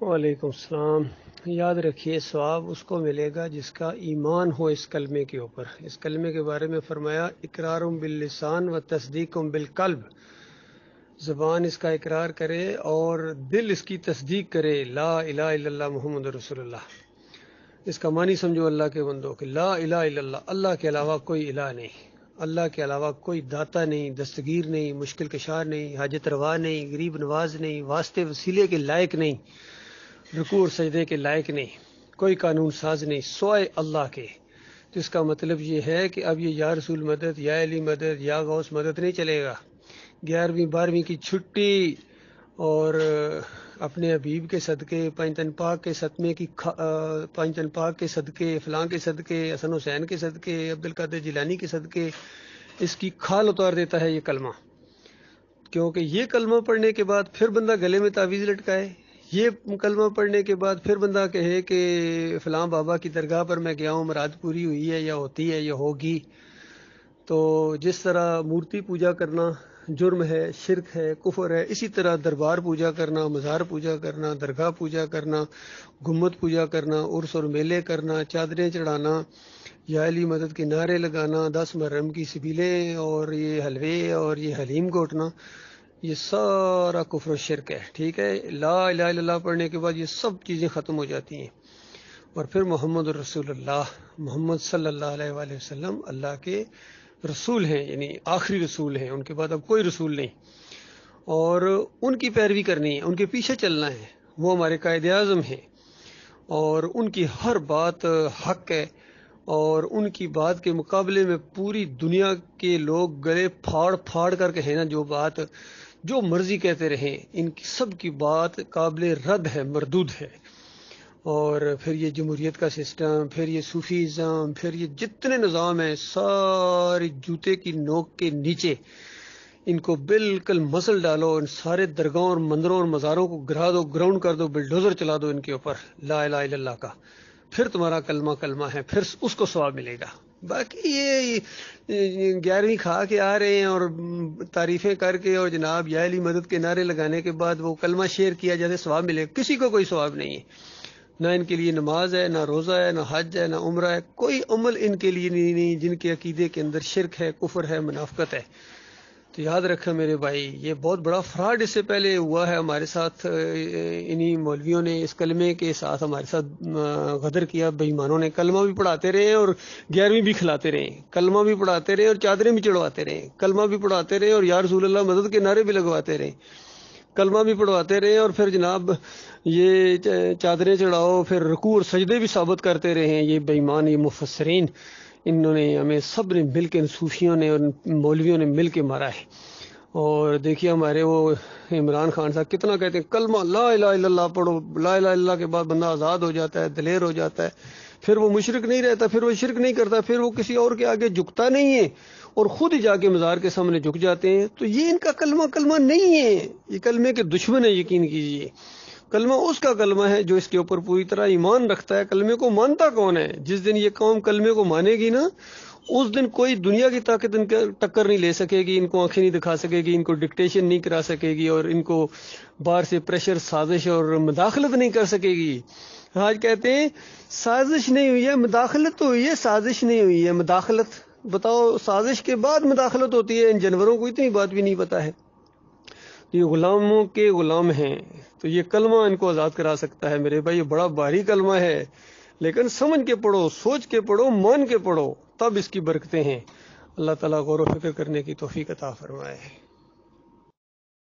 وعلیکم السلام۔ یاد رکھیے ثواب اس کو ملے گا جس کا ایمان ہو اس کلمے کے اوپر۔ اس کلمے کے بارے میں فرمایا اقرار باللسان و تصدیق بالقلب، زبان اس کا اقرار کرے اور دل اس کی تصدیق کرے، لا الہ الا اللہ محمد رسول اللہ۔ اس کا معنی سمجھو اللہ کے بندوں کہ لا الہ الا اللہ، اللہ کے علاوہ کوئی الہ نہیں، اللہ کے علاوہ کوئی داتا نہیں، دستگیر نہیں، مشکل کشار نہیں، حاجت روا نہیں، غریب نواز نہیں، واسطے وسیلے کے لائق نہیں، رکوع اور سجدے کے لائق نہیں، کوئی قانون ساز نہیں سوائے اللہ کے۔ تو اس کا مطلب یہ ہے کہ اب یہ یا رسول مدد، یا علی مدد، یا غوث مدد نہیں چلے گا۔ 11ویں 12ویں کی چھٹی اور اپنے حبیب کے صدقے، پنجتن پاک کے ستمے کی پنجتن پاک کے صدقے، فلاں کے صدقے، حسن حسین کے صدقے، عبدالقادر جیلانی کے صدقے، اس کی کھال اتار دیتا ہے یہ کلمہ۔ کیونکہ یہ کلمہ پڑھنے کے بعد پھر بندہ گلے میں تعویذ لٹکائے، یہ کلمہ پڑھنے کے بعد پھر بندہ کہے کہ فلاں بابا کی درگاہ پر میں گیا ہوں، مراد پوری ہوئی ہے یا ہوتی ہے یا ہوگی۔ تو جس طرح مورتی پوجا کرنا جرم ہے، شرک ہے، کفر ہے، اسی طرح دربار پوجا کرنا، مزار پوجا کرنا، درگاہ پوجا کرنا، گنبد پوجا کرنا، عرس اور میلے کرنا، چادریں چڑھانا، یا علی مدد کے نعرے لگانا، 10 محرم کی سبیلیں اور یہ حلوے اور یہ حلیم گھوٹنا، یہ سارا کفر و شرک ہے۔ ٹھیک ہے، لا الہ الا اللہ پڑھنے کے بعد یہ سب چیزیں ختم ہو جاتی ہیں، اور پھر محمد رسول اللہ، محمد صلی اللہ علیہ وآلہ وسلم اللہ کے رسول ہیں، یعنی آخری رسول ہیں، ان کے بعد اب کوئی رسول نہیں، اور ان کی پیروی کرنی ہے، ان کے پیچھے چلنا ہے، وہ ہمارے قائد اعظم ہیں، اور ان کی ہر بات حق ہے، اور ان کی بات کے مقابلے میں پوری دنیا کے لوگ گلے پھاڑ پھاڑ کر کہیں نا، جو بات جو مرضی کہتے رہیں، ان کی سب کی بات قابل رد ہے، مردود ہے۔ اور پھر یہ جمہوریت کا سسٹم، پھر یہ صوفیزم، پھر یہ جتنے نظام ہیں، ساری جوتے کی نوک کے نیچے ان کو بالکل مسل ڈالو، ان سارے درگاہوں اور مندروں اور مزاروں کو گرا دو، گراؤنڈ کر دو، بلڈوزر چلا دو ان کے اوپر لا الہ الا اللہ کا، پھر تمہارا کلمہ کلمہ ہے، پھر اس کو ثواب ملے گا۔ باقی یہ 11ویں کھا کے آ رہے ہیں اور تعریفیں کر کے اور جناب یا علی مدد کے نعرے لگانے کے بعد وہ کلمہ شیئر کیا جیسے ثواب ملے، کسی کو کوئی ثواب نہیں ہے۔ نہ ان کے لیے نماز ہے، نہ روزہ ہے، نہ حج ہے، نہ عمرہ ہے، کوئی عمل ان کے لیے نہیں جن کے عقیدے کے اندر شرک ہے، کفر ہے، منافقت ہے۔ تو یاد رکھیں میرے بھائی، یہ بہت بڑا فراڈ اس سے پہلے ہوا ہے ہمارے ساتھ، انہی مولویوں نے اس کلمے کے ساتھ ہمارے ساتھ غدر کیا، بے ایمانوں نے۔ کلمہ بھی پڑھاتے رہے اور 11ویں بھی کھلاتے رہے، کلمہ بھی پڑھاتے رہے اور چادریں بھی چڑھواتے رہے، کلمہ بھی پڑھاتے رہے اور یا رسول اللہ مدد کے نعرے بھی لگواتے رہے، کلمہ بھی پڑھواتے رہے اور پھر جناب یہ چادریں چڑھاؤ، پھر رکوع اور سجدے بھی ثابت کرتے رہے ہیں۔ یہ بے ایمان، یہ مفسرین، انہوں نے ہمیں سب نے مل کے، صوفیوں نے اور مولویوں نے مل کے مارا ہے۔ اور دیکھیے ہمارے وہ عمران خان صاحب کتنا کہتے ہیں کلمہ لا الہ الا اللہ پڑھو، لا الہ الا اللہ کے بعد بندہ آزاد ہو جاتا ہے، دلیر ہو جاتا ہے، پھر وہ مشرک نہیں رہتا، پھر وہ شرک نہیں کرتا، پھر وہ کسی اور کے آگے جھکتا نہیں ہے، اور خود ہی جا کے مزار کے سامنے جھک جاتے ہیں۔ تو یہ ان کا کلمہ نہیں ہے، یہ کلمے کے دشمن ہیں، یقین کیجیے۔ کلمہ اس کا کلمہ ہے جو اس کے اوپر پوری طرح ایمان رکھتا ہے۔ کلمے کو مانتا کون ہے؟ جس دن یہ قوم کلمے کو مانے گی نا، اس دن کوئی دنیا کی طاقت ان کا ٹکر نہیں لے سکے گی، ان کو آنکھیں نہیں دکھا سکے گی، ان کو ڈکٹیشن نہیں کرا سکے گی، اور ان کو باہر سے پریشر، سازش اور مداخلت نہیں کر سکے گی۔ آج کہتے ہیں سازش نہیں ہوئی ہے، مداخلت تو ہوئی ہے، سازش نہیں ہوئی ہے، مداخلت۔ بتاؤ، سازش کے بعد مداخلت ہوتی ہے؟ ان جانوروں کو اتنی بات بھی نہیں پتا ہے۔ یہ غلاموں کے غلام ہیں، تو یہ کلمہ ان کو آزاد کرا سکتا ہے میرے بھائی۔ یہ بڑا بھاری کلمہ ہے، لیکن سمجھ کے پڑھو، سوچ کے پڑھو، مان کے پڑھو، تب اس کی برکتیں ہیں۔ اللہ تعالیٰ غور و فکر کرنے کی توفیق عطا فرمائے۔